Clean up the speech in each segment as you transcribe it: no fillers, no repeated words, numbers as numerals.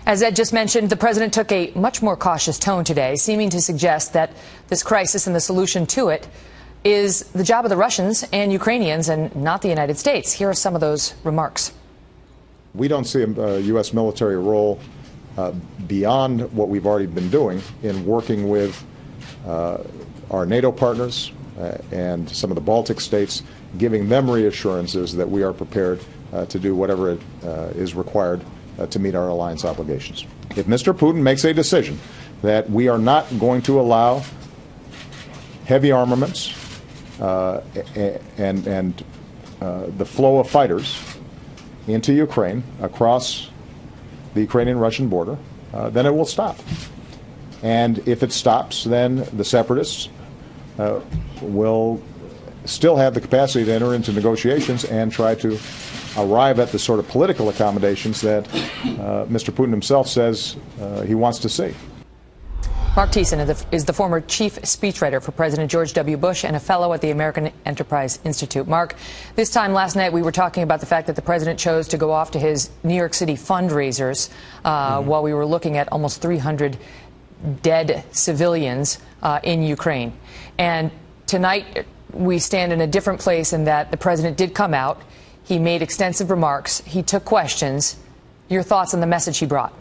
As Ed just mentioned, the president took a much more cautious tone today, seeming to suggest that this crisis and the solution to it is the job of the Russians and Ukrainians and not the United States. Here are some of those remarks. We don't see a U.S. military role beyond what we've already been doing in working with our NATO partners and some of the Baltic states, giving them reassurances that we are prepared to do whatever is required to meet our alliance obligations. If Mr. Putin makes a decision that we are not going to allow heavy armaments and the flow of fighters into Ukraine across the Ukrainian-Russian border, then it will stop. And if it stops, then the separatists will still have the capacity to enter into negotiations and try to arrive at the sort of political accommodations that Mr. Putin himself says he wants to see. Mark Thiessen is the former chief speechwriter for President George W. Bush and a fellow at the American Enterprise Institute. Mark, this time last night we were talking about the fact that the president chose to go off to his New York City fundraisers while we were looking at almost 300 dead civilians in Ukraine. And tonight we stand in a different place in that the president did come out. He made extensive remarks. He took questions. Your thoughts on the message he brought?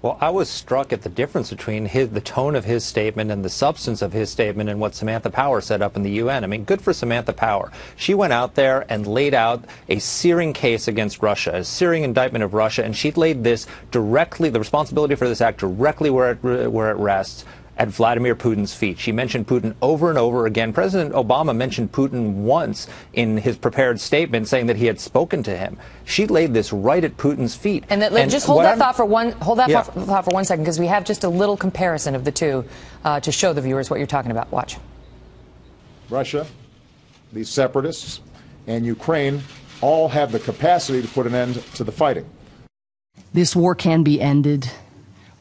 Well, I was struck at the difference between the tone of his statement and the substance of his statement and what Samantha Power set up in the UN. I mean, good for Samantha Power. She went out there and laid out a searing case against Russia, a searing indictment of Russia, and she laid this directly, the responsibility for this act directly where it rests, at Vladimir Putin's feet. She mentioned Putin over and over again. President Obama mentioned Putin once in his prepared statement, saying that he had spoken to him. She laid this right at Putin's feet. And just hold that thought for thought for 1 second, because we have just a little comparison of the two to show the viewers what you're talking about. Watch. Russia, these separatists, and Ukraine all have the capacity to put an end to the fighting. This war can be ended.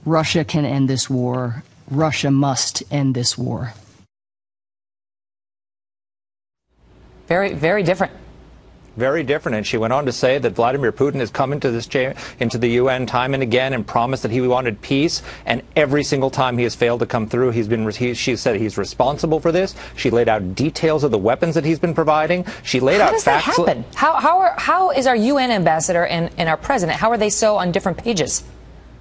Russia can end this war. Russia must end this war. Very, very different. Very different. And she went on to say that Vladimir Putin has come into the UN time and again and promised that he wanted peace. And every single time he has failed to come through, she said he's responsible for this. She laid out details of the weapons that he's been providing. She laid out facts. How does that happen? How is our UN ambassador and our president, how are they so on different pages?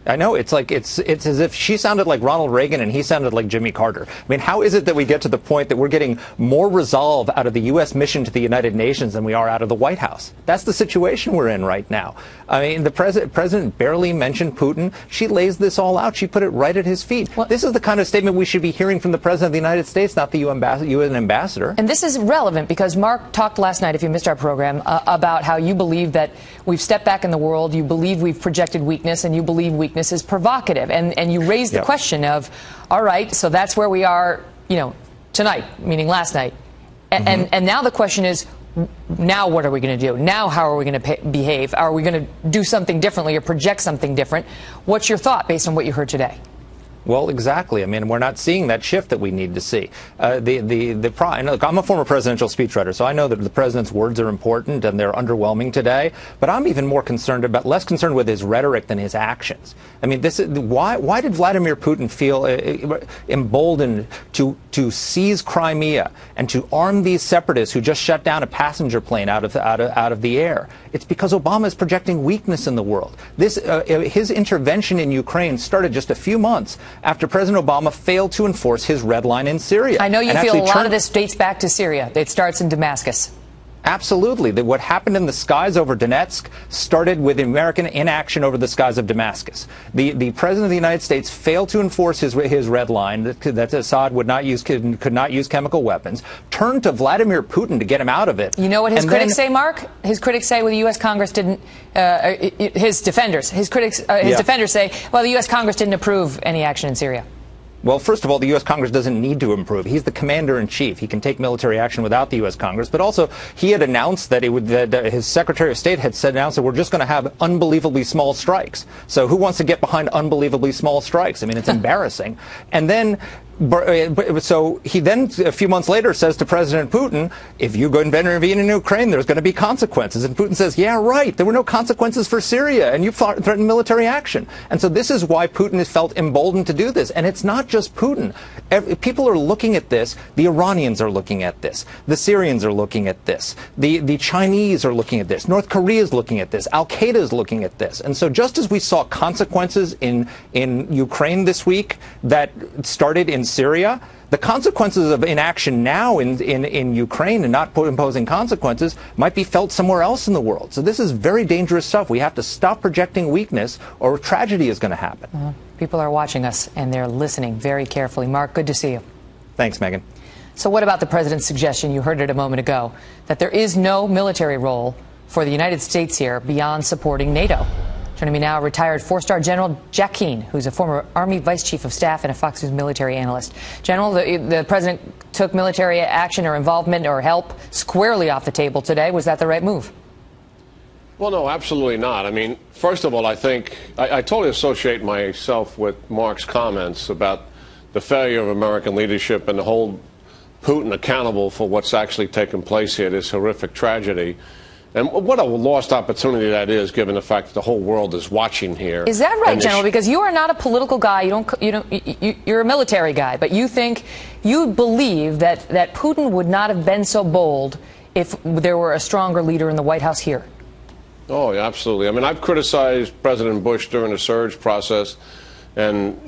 I know, it's as if she sounded like Ronald Reagan and he sounded like Jimmy Carter. I mean, how is it that we get to the point that we're getting more resolve out of the U.S. mission to the United Nations than we are out of the White House? That's the situation we're in right now. I mean, the president barely mentioned Putin. She lays this all out. She put it right at his feet. Well, this is the kind of statement we should be hearing from the president of the United States, not the UN ambassador. And this is relevant because Mark talked last night, if you missed our program, about how you believe that we've stepped back in the world, you believe we've projected weakness, and you believe weakness is provocative. And you raised the question of, all right, so that's where we are, tonight, meaning last night. And now the question is, now what are we going to do? Now how are we going to behave? Are we going to do something differently or project something different? What's your thought based on what you heard today? Well, exactly. I mean, we're not seeing that shift that we need to see. Look, I'm a former presidential speechwriter, so I know that the president's words are important and they're underwhelming today. But I'm even more less concerned with his rhetoric than his actions. I mean, why did Vladimir Putin feel emboldened to seize Crimea and to arm these separatists who just shut down a passenger plane out of the air? It's because Obama is projecting weakness in the world. His intervention in Ukraine started just a few months after President Obama failed to enforce his red line in Syria. I know you feel a lot of this dates back to Syria. It starts in Damascus. Absolutely. What happened in the skies over Donetsk started with American inaction over the skies of Damascus. The President of the United States failed to enforce his red line, that Assad could not use chemical weapons, turned to Vladimir Putin to get him out of it. You know what his critics say, Mark? His critics say, well, the U.S. Congress didn't, his defenders say, well, the U.S. Congress didn't approve any action in Syria. Well, first of all, the U.S. Congress doesn't need to improve. He's the commander-in-chief. He can take military action without the U.S. Congress. But also, he had announced that his Secretary of State had announced that we're just going to have unbelievably small strikes. So who wants to get behind unbelievably small strikes? I mean, it's embarrassing. And then So he then, a few months later, says to President Putin, if you go and intervene in Ukraine, there's going to be consequences. And Putin says, yeah, right. There were no consequences for Syria, and you threatened military action. And so this is why Putin has felt emboldened to do this. And it's not just Putin. People are looking at this. The Iranians are looking at this. The Syrians are looking at this. The Chinese are looking at this. North Korea is looking at this. Al-Qaeda is looking at this. And so just as we saw consequences in Ukraine this week that started in Syria, the consequences of inaction now in Ukraine and not imposing consequences might be felt somewhere else in the world. So this is very dangerous stuff. We have to stop projecting weakness or tragedy is going to happen. People are watching us and they're listening very carefully. Mark, good to see you. Thanks, Megan. So what about the president's suggestion, you heard it a moment ago, that there is no military role for the United States here beyond supporting NATO? Joining me now, retired four-star General Jack Keane, who's a former Army Vice Chief of Staff and a Fox News military analyst. General, the president took military action or involvement or help squarely off the table today. Was that the right move? Well, no, absolutely not. I mean, first of all, I think I totally associate myself with Mark's comments about the failure of American leadership and to hold Putin accountable for what's actually taken place here, this horrific tragedy. And what a lost opportunity that is, given the fact that the whole world is watching here. Is that right, General? Because you are not a political guy. You're a military guy. But you believe that Putin would not have been so bold if there were a stronger leader in the White House here. Oh, yeah, absolutely. I mean, I've criticized President Bush during the surge process, and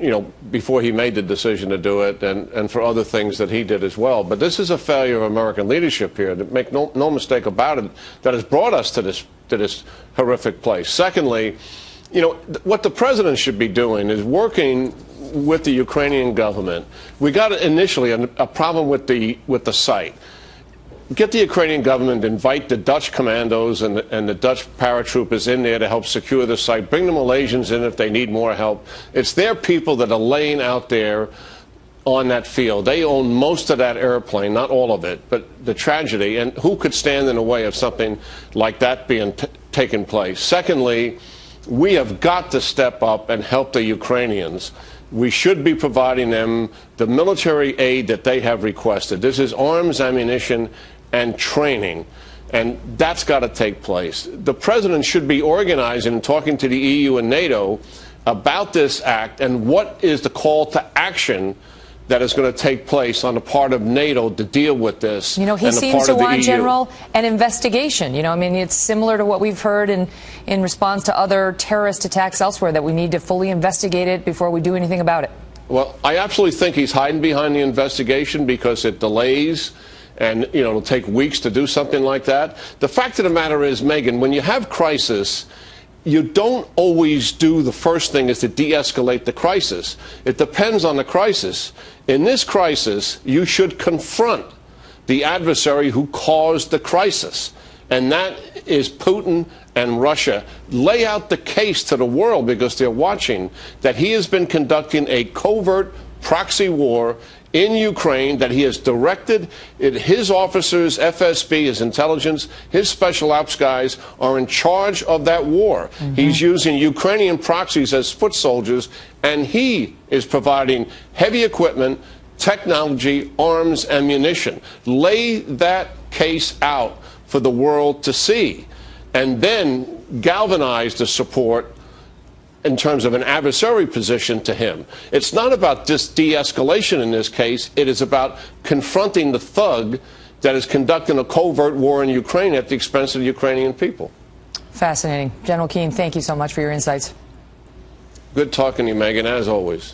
before he made the decision to do it, and for other things that he did as well. But this is a failure of American leadership here. To make no mistake about it, that has brought us to this horrific place. Secondly, what the president should be doing is working with the Ukrainian government. We got initially a problem with the site. Get the Ukrainian government to invite the Dutch commandos and the Dutch paratroopers in there to help secure the site. Bring the Malaysians in if they need more help. It's their people that are laying out there on that field. They own most of that airplane, not all of it, but the tragedy. And who could stand in the way of something like that being taking place? Secondly, we have got to step up and help the Ukrainians. We should be providing them the military aid that they have requested. This is arms, ammunition, and training, and that's got to take place. The president should be organizing and talking to the EU and NATO about this act and what is the call to action that is going to take place on the part of NATO to deal with this. He seems to want, General, an investigation. I mean, it's similar to what we've heard in response to other terrorist attacks elsewhere, that we need to fully investigate it before we do anything about it. Well, I absolutely think he's hiding behind the investigation because it delays, and it'll take weeks to do something like that. The fact of the matter is, Megan, when you have crisis, you don't always do the first thing is to de-escalate the crisis. It depends on the crisis. In this crisis, you should confront the adversary who caused the crisis, and that is Putin and Russia. Lay out the case to the world, because they're watching, that he has been conducting a covert proxy war in Ukraine, that he has directed it. His officers, FSB, his intelligence, his special ops guys are in charge of that war. He's using Ukrainian proxies as foot soldiers, and he is providing heavy equipment, technology, arms, ammunition. Lay that case out for the world to see, and then galvanize the support in terms of an adversary position to him. It's not about just de-escalation in this case. It is about confronting the thug that is conducting a covert war in Ukraine at the expense of the Ukrainian people. Fascinating. General Keane, thank you so much for your insights. Good talking to you, Megan, as always.